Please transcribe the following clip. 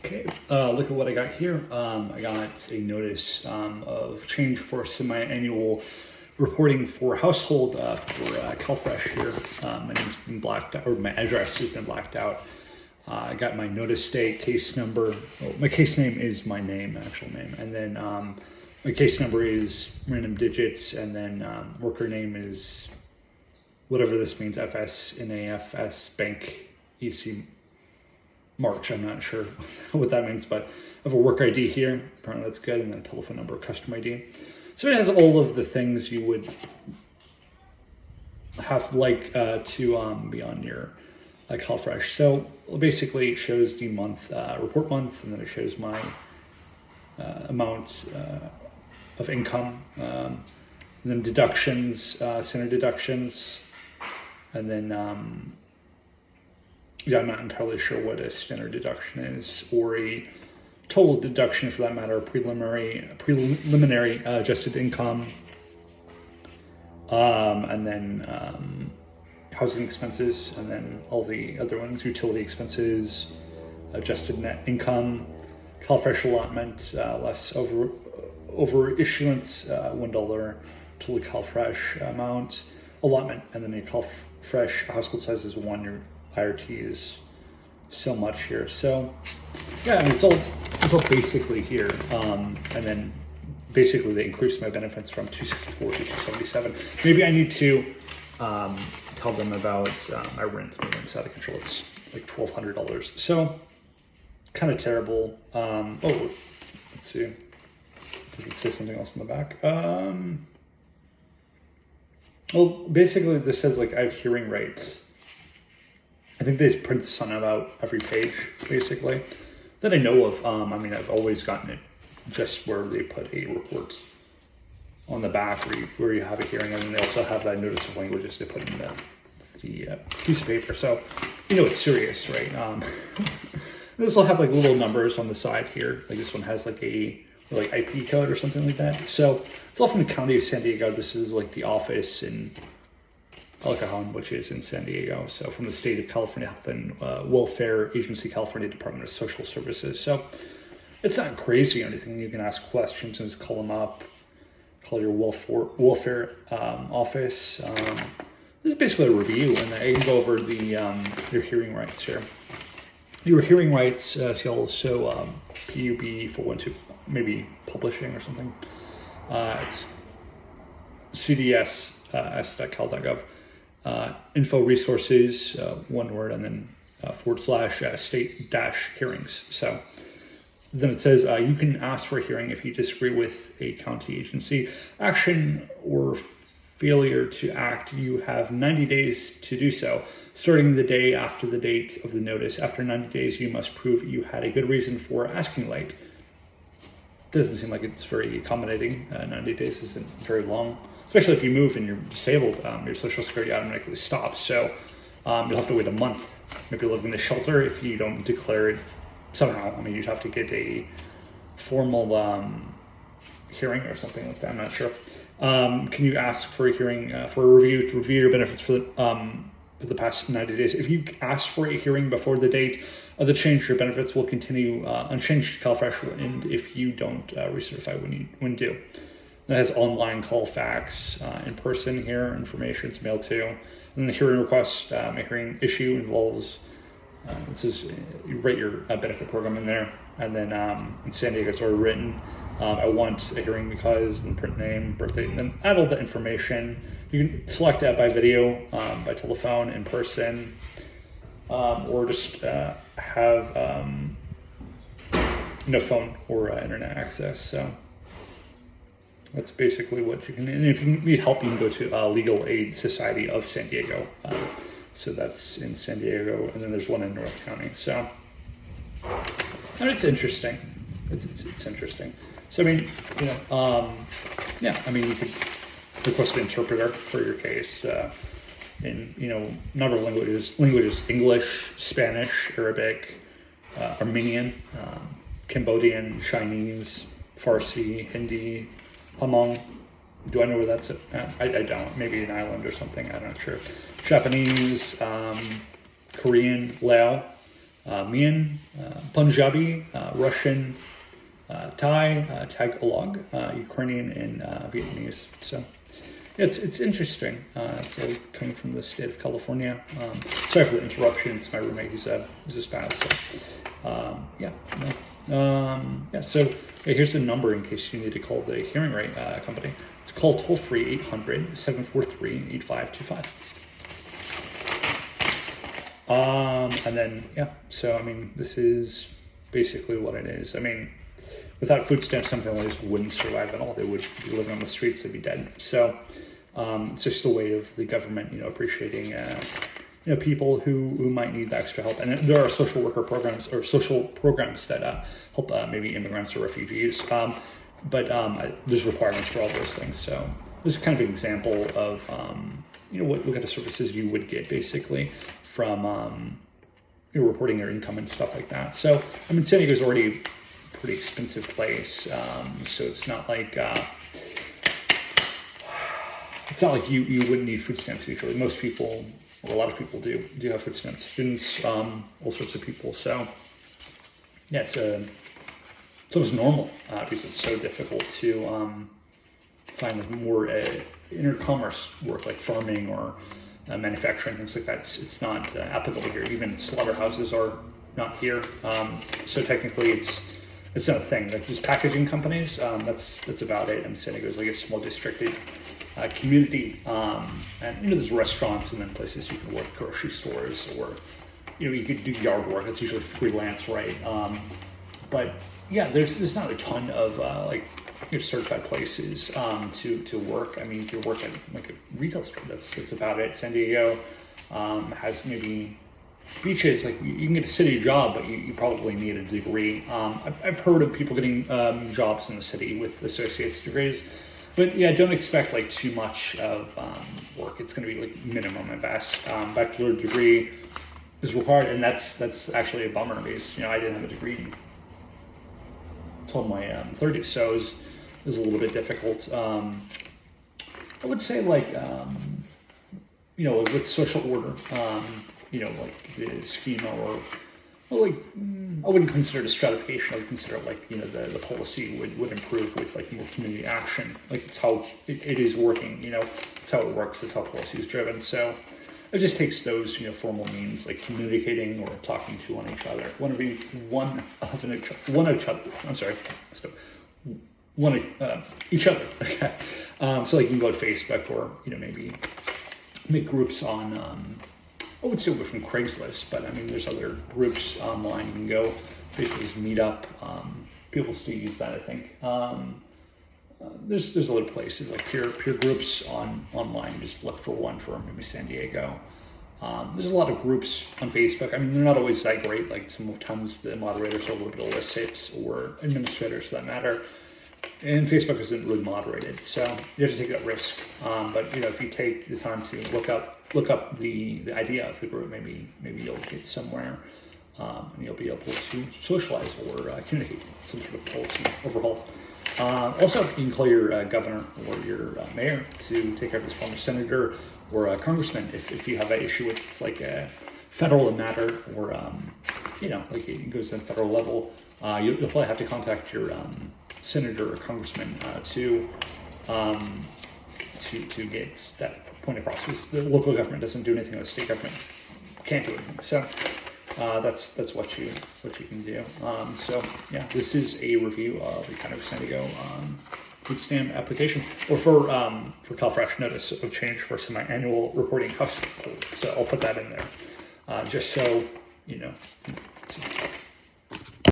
Okay, look at what I got here. I got a notice of change for semi-annual reporting for household for CalFresh here. My name's been blacked out, or my address has been blacked out. I got my notice date, case number. Oh, my case name is my name, actual name, and then my case number is random digits, and then worker name is whatever this means, FS, NAFS, Bank, EC, March. I'm not sure what that means, but I have a work ID here. Apparently that's good, and then a telephone number, custom ID. So it has all of the things you would have to be on your CalFresh. So basically it shows the month, report month, and then it shows my amount of income, and then deductions, standard deductions, and then yeah, I'm not entirely sure what a standard deduction is, or a total deduction for that matter, preliminary adjusted income, and then housing expenses, and then all the other ones, utility expenses, adjusted net income, CalFresh allotment, less over issuance, $1 total CalFresh amount, allotment, and then a CalFresh household size is 1, your IRT is so much here. So yeah, I mean, it's all basically here. And then basically they increased my benefits from 264 to 277. Maybe I need to tell them about my rent. My rent's out of control. It's like $1,200. So kind of terrible. Oh, let's see. Does it say something else in the back? Well, basically this says like I have hearing rights. I think they print this on about every page, basically, that I know of. I mean, I've always gotten it just where they put a report on the back where you have a hearing, and then they also have that notice of languages they put in the piece of paper. So, you know, it's serious, right? This will have like little numbers on the side here. Like this one has like a IP code or something like that. So it's all from the county of San Diego. This is like the office in El Cajon, which is in San Diego. So from the state of California Health and Welfare Agency, California Department of Social Services. So it's not crazy or anything. You can ask questions and just call them up, call your welfare office. This is basically a review, and I can go over the your hearing rights here. Your hearing rights, see also PUB 412, maybe publishing or something. It's cds.cal.gov. Info resources, one word, and then / state-hearings. So then it says you can ask for a hearing if you disagree with a county agency action or failure to act. You have 90 days to do so, starting the day after the date of the notice. After 90 days, you must prove you had a good reason for asking late. Doesn't seem like it's very accommodating. 90 days isn't very long. Especially if you move and you're disabled, your Social Security automatically stops. So you'll have to wait a month. Maybe live in the shelter if you don't declare it somehow. I mean, you'd have to get a formal hearing or something like that. I'm not sure. Can you ask for a hearing for a review to review your benefits for the past 90 days? If you ask for a hearing before the date of the change, your benefits will continue unchanged to CalFresh, and if you don't recertify when due. It has online, call, fax, in person here, information it's mailed to. And then the hearing request, a hearing issue involves, it says you write your benefit program in there. And then in San Diego, it's already written, I want a hearing because, and print name, birthday, and then add all the information. You can select that by video, by telephone, in person, or just have no phone or internet access. So that's basically what you can, and if you need help, you can go to Legal Aid Society of San Diego. So that's in San Diego, and then there's one in North County. So, and it's interesting. It's interesting. So I mean, you know, yeah, I mean, you could request an interpreter for your case in, you know, number of languages: English, Spanish, Arabic, Armenian, Cambodian, Chinese, Farsi, Hindi, Hmong. Do I know where that's at? I don't. Maybe an island or something. I'm not sure. Japanese, Korean, Lao, Mian, Punjabi, Russian, Thai, Tagalog, Ukrainian, and Vietnamese. So it's interesting. So coming from the state of California. Sorry for the interruption. It's my roommate who's a spouse. So So here's the number in case you need to call the hearing rate company. It's call toll free 800-743-8525. And then, so, I mean, this is basically what it is. I mean, without food stamps, some families wouldn't survive at all. They would be living on the streets, they'd be dead. So, it's just a way of the government, appreciating, people who might need the extra help. And there are social worker programs or social programs that help maybe immigrants or refugees. But there's requirements for all those things. So this is kind of an example of, what kind of services you would get basically from reporting your income and stuff like that. So, I mean, San Diego is already a pretty expensive place. So it's not like you wouldn't need food stamps usually. Most people, or a lot of people do have food stamps. Students, all sorts of people. So yeah, it's almost normal because it's so difficult to find more inter-commerce work like farming or manufacturing, things like that. It's not applicable here. Even slaughterhouses are not here. So technically it's not a thing. Like just packaging companies, that's about it. And San Diego is like a small districted community. And there's restaurants and then places you can work, grocery stores, or you could do yard work. It's usually freelance, right? But yeah, there's not a ton of certified places to work. I mean, if you work at like a retail store, that's about it. San Diego has maybe beaches. Like you can get a city job, but you probably need a degree. I've heard of people getting jobs in the city with associate's degrees, but yeah, don't expect like too much of work. It's going to be like minimum at best. Bachelor degree is required, and that's actually a bummer because I didn't have a degree until my 30s, so it was a little bit difficult. I would say with social order, like the schema I wouldn't consider it a stratification. I would consider it the policy would improve with more community action. Like it's how it is working, it's how it works, it's how policy is driven. So it just takes those, formal means like communicating or talking to each other. Each other. Okay. So you can go to Facebook or, maybe make groups on, I would say from Craigslist, but I mean, there's other groups online. You can go, Facebook just meet up. People still use that, I think. There's other places like peer groups online. Just look for one for maybe San Diego. There's a lot of groups on Facebook. I mean, they're not always that great. Like sometimes the moderators are a little bit illicit, or administrators for that matter. And Facebook isn't really moderated, so you have to take that risk. But if you take the time to look up the idea of the group, maybe you'll get somewhere, and you'll be able to socialize or communicate some sort of policy overhaul. Also, you can call your governor or your mayor to take care of this problem, senator or a congressman if you have that issue with it's like a federal matter or it goes to the federal level. You'll probably have to contact your senator or congressman to get that point across. Because the local government doesn't do anything, the state government can't do anything. So that's what you can do. So yeah, this is a review of the kind of San Diego food stamp application, or for CalFresh notice of change for semi-annual reporting household. So I'll put that in there just so